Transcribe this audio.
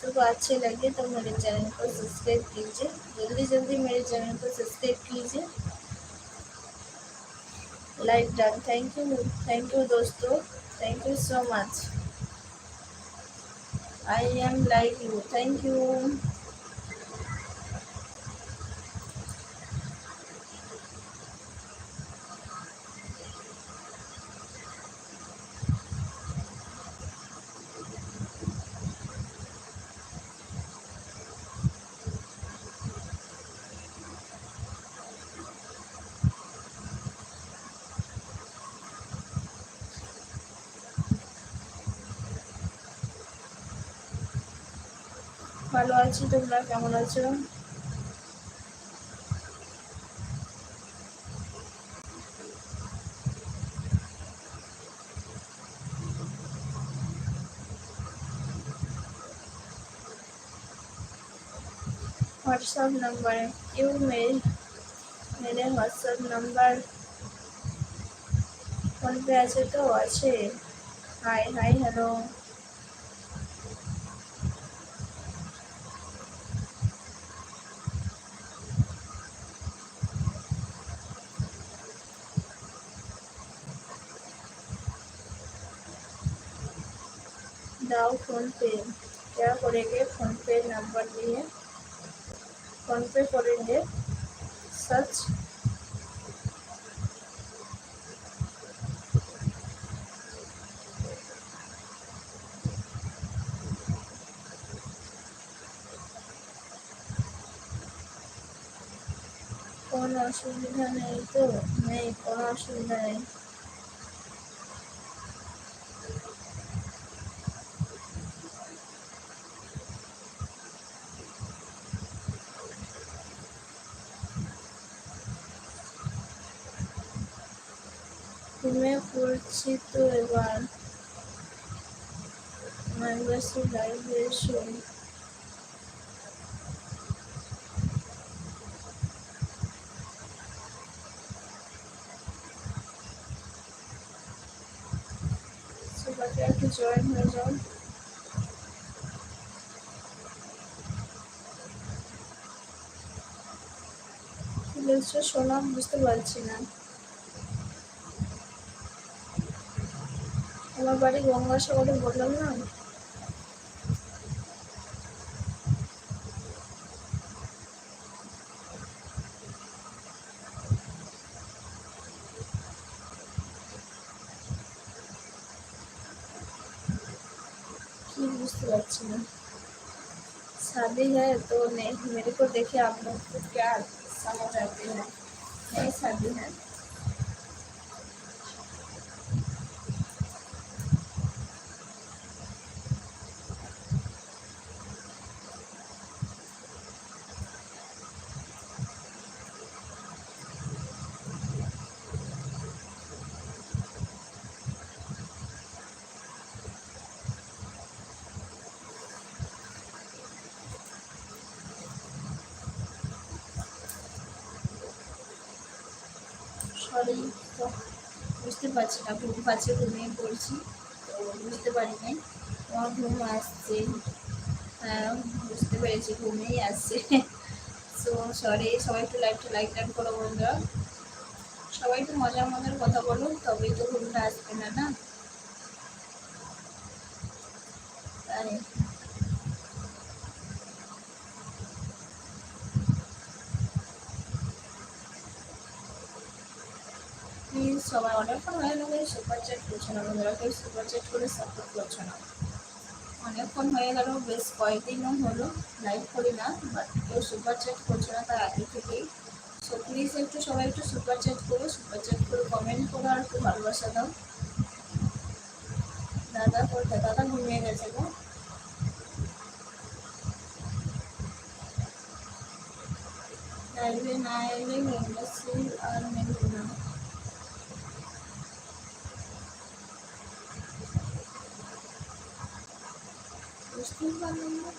दोस्तों को अच्छे लगे तो मेरे चैनल को सब्सक्राइब कीजिए, जल्दी जल्दी मेरे चैनल को सब्सक्राइब कीजिए। लाइक डन, थैंक यू दोस्तों, thank you so much. I am like you, thank you. ভালো আছি, তোমরা কেমন আছো? व्हाट्सएप नंबर क्यों? मेरे व्हाट्सएप नंबर फोन पे আছে তো? আছে। High hi hello. दाओ फोन पे। क्या करेंगे फोन पे नंबर लिए? फोन पे करेंगे सच। কোনো অসুবিধা নেই তো? নেই, কোনো অসুবিধা নেই। ঘুমে পড়ছি তো এবার। মেম্বারশিপ লাইভে এসো। সবাইকে একটু জয়েন হয়ে যাও। কি বলছো সোনা? বুঝতে পারছি না। আমার বাড়ি গঙ্গাসাগরে, বললাম না? কি বুঝতে পারছি না। शादी है तो नहीं, मेरे को देखे आप लोग को क्या समझ आते हैं? नहीं शादी है। সরি, তো বুঝতে পারছি না, ঘুম পাচ্ছে, ঘুমিয়ে পড়ছি তো বুঝতে পারি নাই। তোমার ঘুম আসছে? হ্যাঁ, বুঝতে পেরেছি, ঘুমেই আসছে। সো সরি, সবাই একটু লাইভটা লাইক টাইম করো বন্ধুরা। সবাই একটু মজার মজার কথা বলো, তবেই তো ঘুমটা আসবে না, না? তাই প্লিজ সবাই, অনেকক্ষণ হয়ে গেলে সুপার চ্যাট করছো না বন্ধুরা, কেউ সুপার চ্যাট করে সাপোর্ট করছো না। অনেকক্ষণ হয়ে গেল, বেশ কয়েকদিনও হলো লাইভ করি না, বাট কেউ সুপার চ্যাট করছে না তার আগে থেকেই। সো প্লিজ একটু সবাই একটু সুপার চ্যাট করো, সুপার চ্যাট করে কমেন্ট করো আর একটু ভালোবাসা দাও। দাদা কোথায়? দাদা ঘুমিয়ে গেছে গো। লাইভে না এলে মেম্বারশিপ আর মেনব না। বুঝতেই পারলাম না।